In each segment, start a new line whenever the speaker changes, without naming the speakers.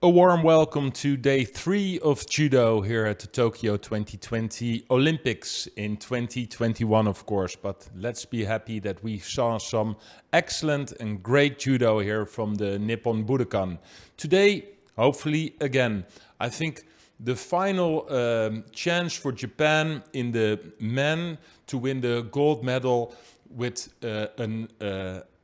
A warm welcome to day 3 of judo here at the Tokyo 2020 Olympics in 2021, of course. But let's be happy that we saw some excellent and great judo here from the Nippon Budokan. Today, hopefully, again, I think the final chance for Japan in the men to win the gold medal with an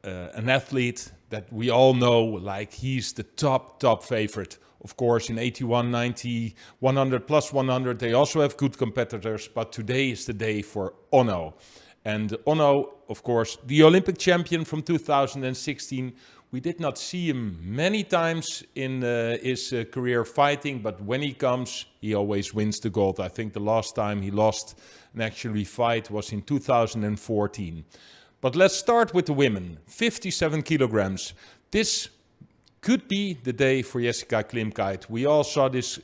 athlete that we all know, like he's the top favorite. Of course, in 81, 90, 100 plus 100, they also have good competitors, but today is the day for Ono. And Ono, of course, the Olympic champion from 2016. We did not see him many times in his career fighting, but when he comes, he always wins the gold. I think the last time he lost an actual fight was in 2014. But let's start with the women, 57 kilograms. This could be the day for Jessica Klimkait. We all saw this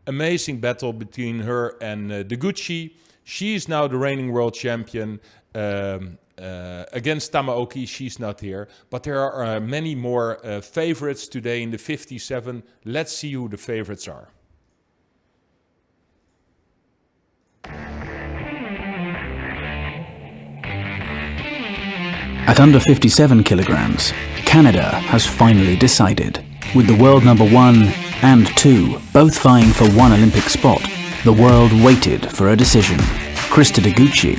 amazing battle between her and Deguchi. She's now the reigning world champion against Tamaoki. She's not here. But there are many more favorites today in the 57. Let's see who the favorites are.
At under 57 kilograms, Canada has finally decided. With the world number 1 and 2 both vying for one Olympic spot, the world waited for a decision. Krista Deguchi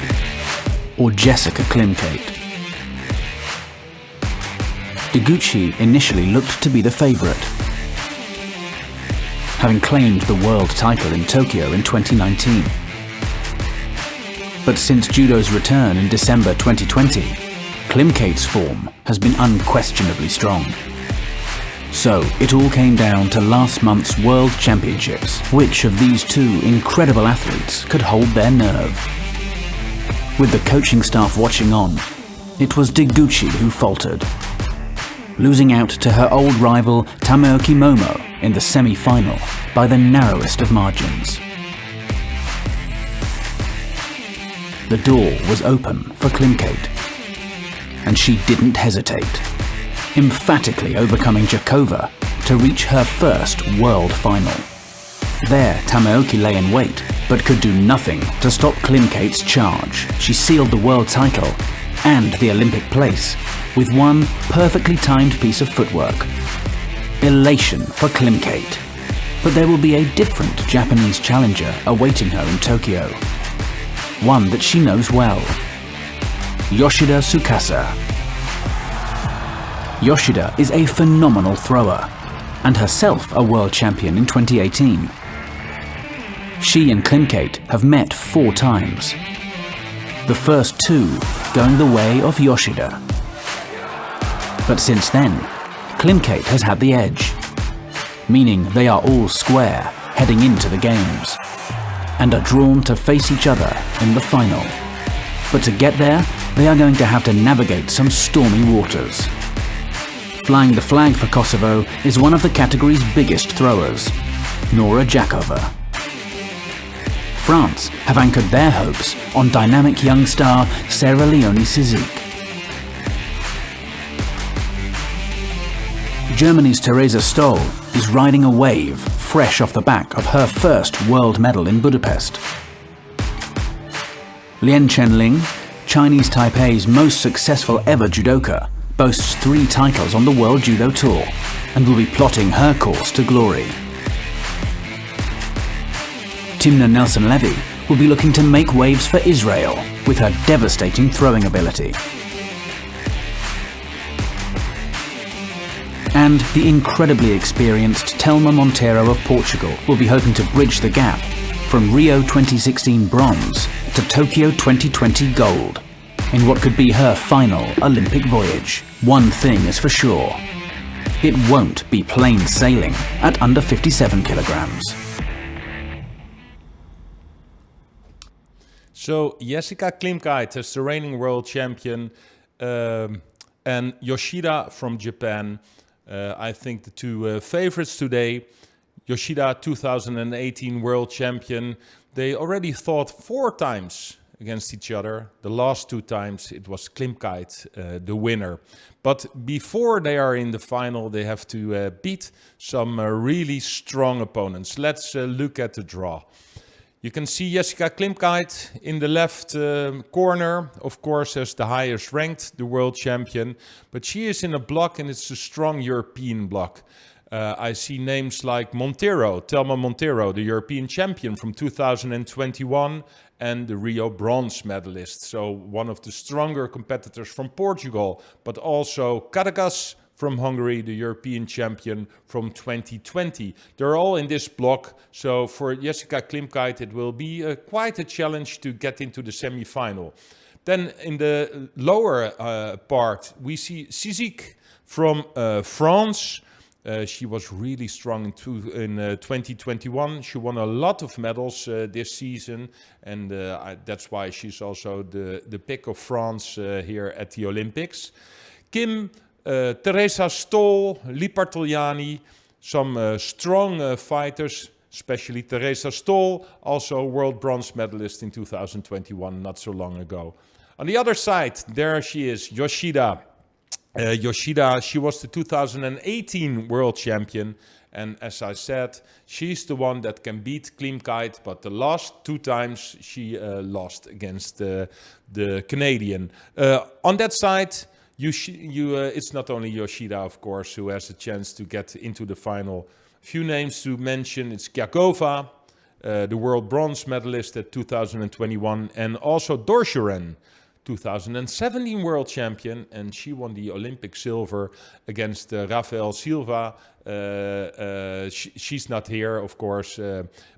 or Jessica Klimkait. Deguchi initially looked to be the favorite, having claimed the world title in Tokyo in 2019. But since judo's return in December 2020, Klimkait's form has been unquestionably strong. So it all came down to last month's World Championships. Which of these two incredible athletes could hold their nerve? With the coaching staff watching on, it was Deguchi who faltered, losing out to her old rival Tamaoki Momo in the semi-final by the narrowest of margins. The door was open for Klimkait, and she didn't hesitate, emphatically overcoming Jakova to reach her first world final. There, Tamaoki lay in wait, but could do nothing to stop Klimkait's charge. She sealed the world title and the Olympic place with one perfectly timed piece of footwork. Elation for Klimkait. But there will be a different Japanese challenger awaiting her in Tokyo. One that she knows well. Yoshida Tsukasa. Yoshida is a phenomenal thrower, and herself a world champion in 2018. She and Klimkait have met 4 times, the first 2 going the way of Yoshida. But since then, Klimkait has had the edge, meaning they are all square heading into the games, and are drawn to face each other in the final. But to get there, they are going to have to navigate some stormy waters. Flying the flag for Kosovo is one of the category's biggest throwers, Nora Jakova. France have anchored their hopes on dynamic young star Sarah Leonie Sizik. Germany's Theresa Stoll is riding a wave fresh off the back of her first world medal in Budapest. Lien Chenling, Chinese Taipei's most successful ever judoka, boasts 3 titles on the World Judo Tour and will be plotting her course to glory. Timna Nelson-Levy will be looking to make waves for Israel with her devastating throwing ability. And the incredibly experienced Telma Monteiro of Portugal will be hoping to bridge the gap from Rio 2016 bronze to Tokyo 2020 gold in what could be her final Olympic voyage. One thing is for sure, it won't be plain sailing at under 57 kilograms.
So Jessica Klimkait is the reigning world champion and Yoshida from Japan. I think the 2 favorites today. Yoshida, 2018 world champion. They already fought 4 times against each other. The last 2 times it was Klimkait, the winner. But before they are in the final, they have to beat some really strong opponents. Let's look at the draw. You can see Jessica Klimkait in the left corner, of course, as the highest ranked, the world champion. But she is in a block, and it's a strong European block. I see names like Monteiro, Thelma Monteiro, the European champion from 2021 and the Rio bronze medalist. So one of the stronger competitors from Portugal, but also Kata from Hungary, the European champion from 2020. They're all in this block. So for Jessica Klimkait, it will be quite a challenge to get into the semi-final. Then in the lower part, we see Sizik from France. She was really strong in 2021. She won a lot of medals this season, and that's why she's also the pick of France here at the Olympics. Kim, Teresa Stoll, Lipartogliani, some strong fighters, especially Teresa Stoll, also world bronze medalist in 2021, not so long ago. On the other side, there she is, Yoshida. Yoshida, she was the 2018 world champion, and as I said, she's the one that can beat Klimkait, but the last 2 times she lost against the Canadian. On that side, it's not only Yoshida, of course, who has a chance to get into the final. A few names to mention, it's Kyakova, the world bronze medalist at 2021, and also Dorshuren, 2017 world champion, and she won the Olympic silver against Rafael Silva. She's not here, of course,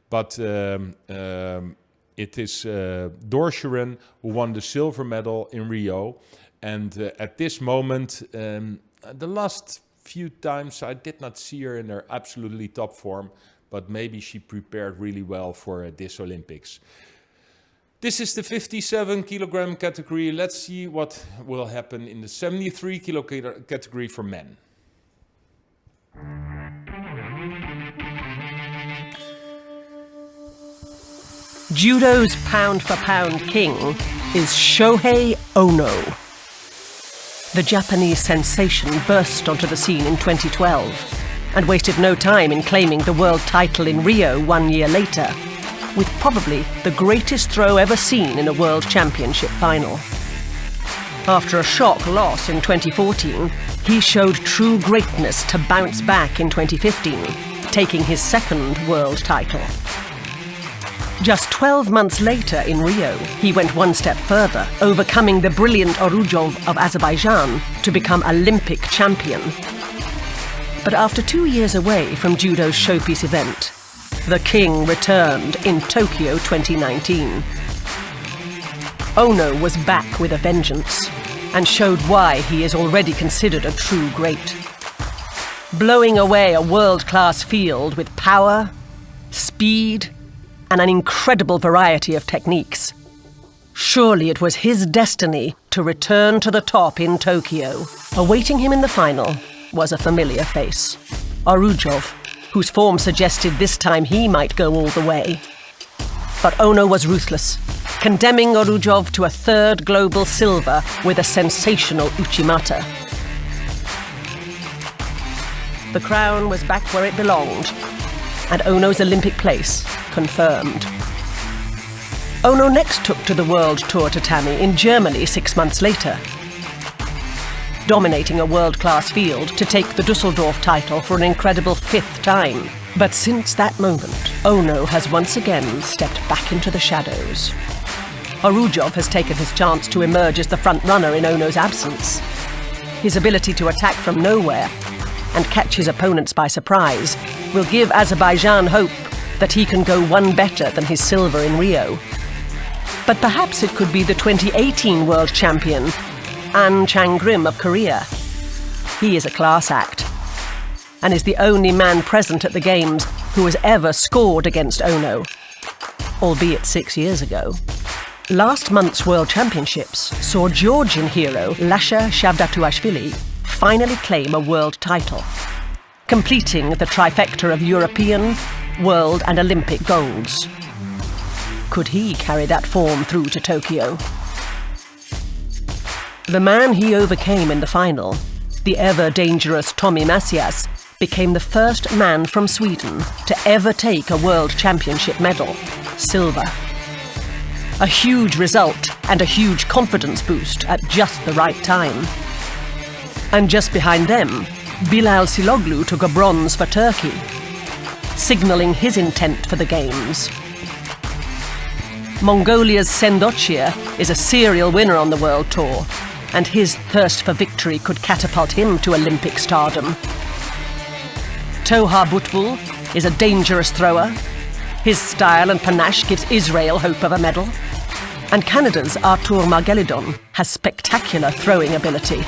but it is Dorshuren who won the silver medal in Rio. And at this moment, the last few times I did not see her in her absolutely top form, but maybe she prepared really well for this Olympics. This is the 57 kilogram category. Let's see what will happen in the 73 kilo category for men.
Judo's pound-for-pound king is Shohei Ono. The Japanese sensation burst onto the scene in 2012 and wasted no time in claiming the world title in Rio 1 year later, with probably the greatest throw ever seen in a World Championship final. After a shock loss in 2014, he showed true greatness to bounce back in 2015, taking his 2nd world title. Just 12 months later in Rio, he went one step further, overcoming the brilliant Orujov of Azerbaijan to become Olympic champion. But after 2 years away from judo's showpiece event, the king returned in Tokyo 2019. Ono was back with a vengeance and showed why he is already considered a true great. Blowing away a world-class field with power, speed, and an incredible variety of techniques. Surely it was his destiny to return to the top in Tokyo. Awaiting him in the final was a familiar face, Orujov, whose form suggested this time he might go all the way. But Ono was ruthless, condemning Orujov to a 3rd global silver with a sensational Uchimata. The crown was back where it belonged, and Ono's Olympic place confirmed. Ono next took to the World Tour Tatami in Germany 6 months later, dominating a world-class field to take the Dusseldorf title for an incredible 5th time. But since that moment, Ono has once again stepped back into the shadows. Orujov has taken his chance to emerge as the front-runner in Ono's absence. His ability to attack from nowhere and catch his opponents by surprise will give Azerbaijan hope that he can go one better than his silver in Rio. But perhaps it could be the 2018 world champion, An Chang-grim of Korea. He is a class act and is the only man present at the Games who has ever scored against Ono, albeit 6 years ago. Last month's World Championships saw Georgian hero Lasha Shavdatuashvili finally claim a world title, completing the trifecta of European, World and Olympic golds. Could he carry that form through to Tokyo? The man he overcame in the final, the ever-dangerous Tommy Macias, became the first man from Sweden to ever take a World Championship medal, silver. A huge result and a huge confidence boost at just the right time. And just behind them, Bilal Siloglu took a bronze for Turkey, signalling his intent for the Games. Mongolia's Sendotchir is a serial winner on the World Tour, and his thirst for victory could catapult him to Olympic stardom. Toha Butbul is a dangerous thrower. His style and panache gives Israel hope of a medal. And Canada's Artur Margelidon has spectacular throwing ability.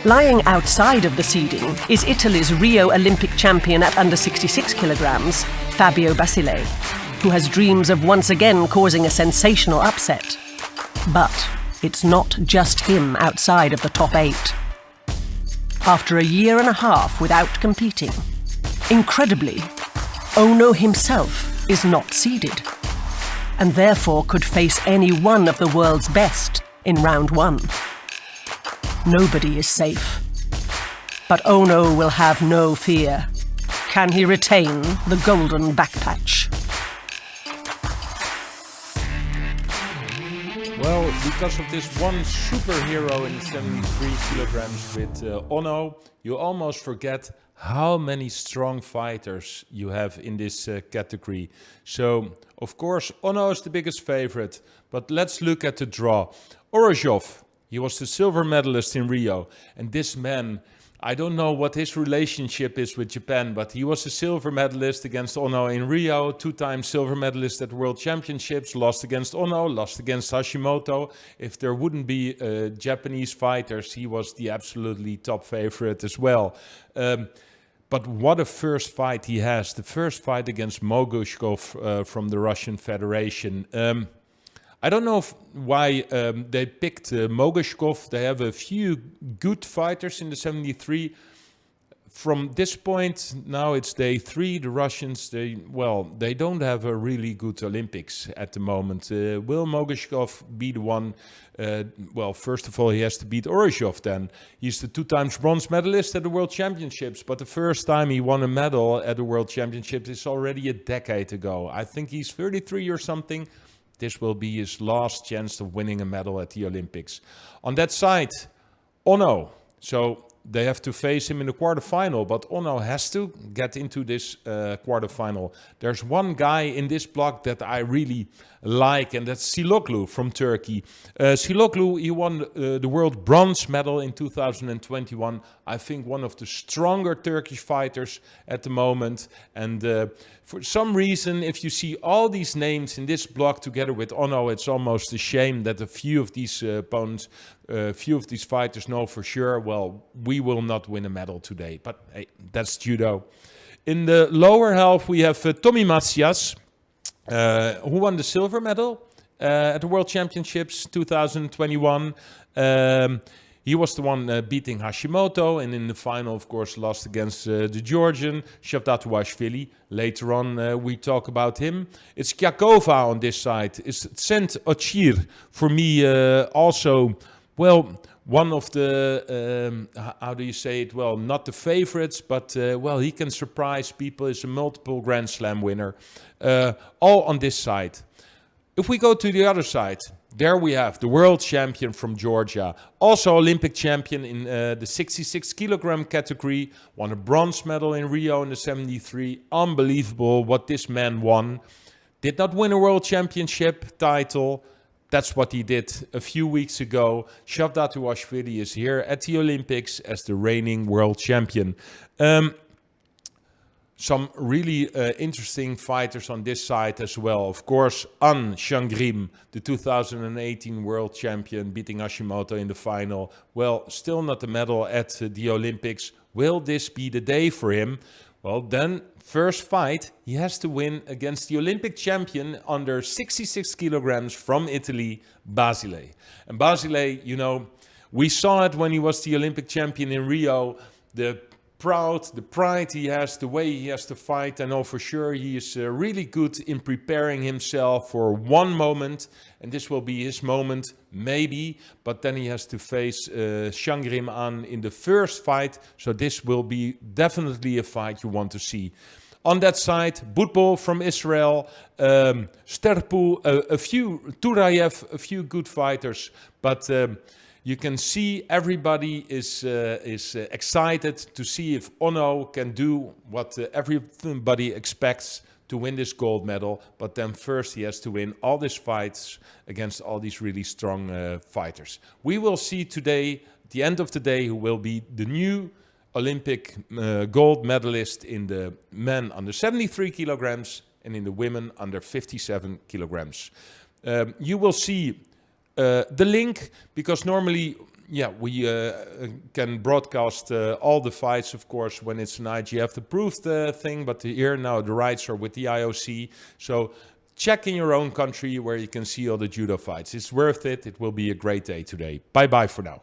Lying outside of the seeding is Italy's Rio Olympic champion at under 66 kilograms, Fabio Basile, who has dreams of once again causing a sensational upset. But it's not just him outside of the top 8. After a year and a half without competing, incredibly, Ono himself is not seeded, and therefore could face any one of the world's best in round 1. Nobody is safe. But Ono will have no fear. Can he retain the golden backpatch?
Well, because of this one superhero in 73 kilograms with Ono, you almost forget how many strong fighters you have in this category. So, of course, Ono is the biggest favorite, but let's look at the draw. Orozhov, he was the silver medalist in Rio, and this man, I don't know what his relationship is with Japan, but he was a silver medalist against Ono in Rio, 2-time silver medalist at the World Championships, lost against Ono, lost against Hashimoto. If there wouldn't be Japanese fighters, he was the absolutely top favorite as well. But what a first fight he has. The first fight against Mogushkov from the Russian Federation. I don't know why they picked Mogushkov. They have a few good fighters in the 73. From this point, now it's day 3. The Russians, they don't have a really good Olympics at the moment. Will Mogushkov be the one? First of all, he has to beat Orozhov then. He's the 2 times bronze medalist at the World Championships, but the first time he won a medal at the World Championships is already a decade ago. I think he's 33 or something. This will be his last chance of winning a medal at the Olympics. On that side, Ono. So they have to face him in the quarterfinal, but Ono has to get into this quarterfinal. There's one guy in this block that I really like, and that's Siloglu from Turkey. Siloglu, he won the world bronze medal in 2021. I think one of the stronger Turkish fighters at the moment. And for some reason, if you see all these names in this block together with Ono, it's almost a shame that a few of these opponents, few of these fighters know for sure, well, we will not win a medal today. But hey, that's judo. In the lower half, we have Tommy Macias, who won the silver medal at the World Championships 2021. He was the one beating Hashimoto, and in the final, of course, lost against the Georgian, Shavdatuashvili. Later on, we talk about him. It's Kyakova on this side. It's Sent Ochir, for me, also, well, one of the, how do you say it? Well, not the favorites, but, well, he can surprise people. He's a multiple Grand Slam winner. All on this side. If we go to the other side, there we have the world champion from Georgia, also Olympic champion in the 66 kilogram category, won a bronze medal in Rio in the 73. Unbelievable what this man won. Did not win a world championship title. That's what he did a few weeks ago. Shavdatuashvili is here at the Olympics as the reigning world champion. Some really interesting fighters on this side as well. Of course, An Shangrim, the 2018 world champion, beating Hashimoto in the final. Well, still not a medal at the Olympics. Will this be the day for him? Well, then, first fight, he has to win against the Olympic champion under 66 kilograms from Italy, Basile. And Basile, you know, we saw it when he was the Olympic champion in Rio. The proud, the pride he has, the way he has to fight. I know for sure he is really good in preparing himself for one moment, and this will be his moment, maybe, but then he has to face Shangrim An in the first fight, so this will be definitely a fight you want to see. On that side, Butbol from Israel, Sterpu, a few, Turayev, a few good fighters, but you can see everybody is excited to see if Ono can do what everybody expects to win this gold medal. But then first he has to win all these fights against all these really strong fighters. We will see today, at the end of the day, who will be the new Olympic gold medalist in the men under 73 kilograms and in the women under 57 kilograms. You will see the link, because normally, yeah, we can broadcast all the fights, of course, when it's an IGF-approved thing, but here now the rights are with the IOC. So check in your own country where you can see all the judo fights. It's worth it. It will be a great day today. Bye-bye for now.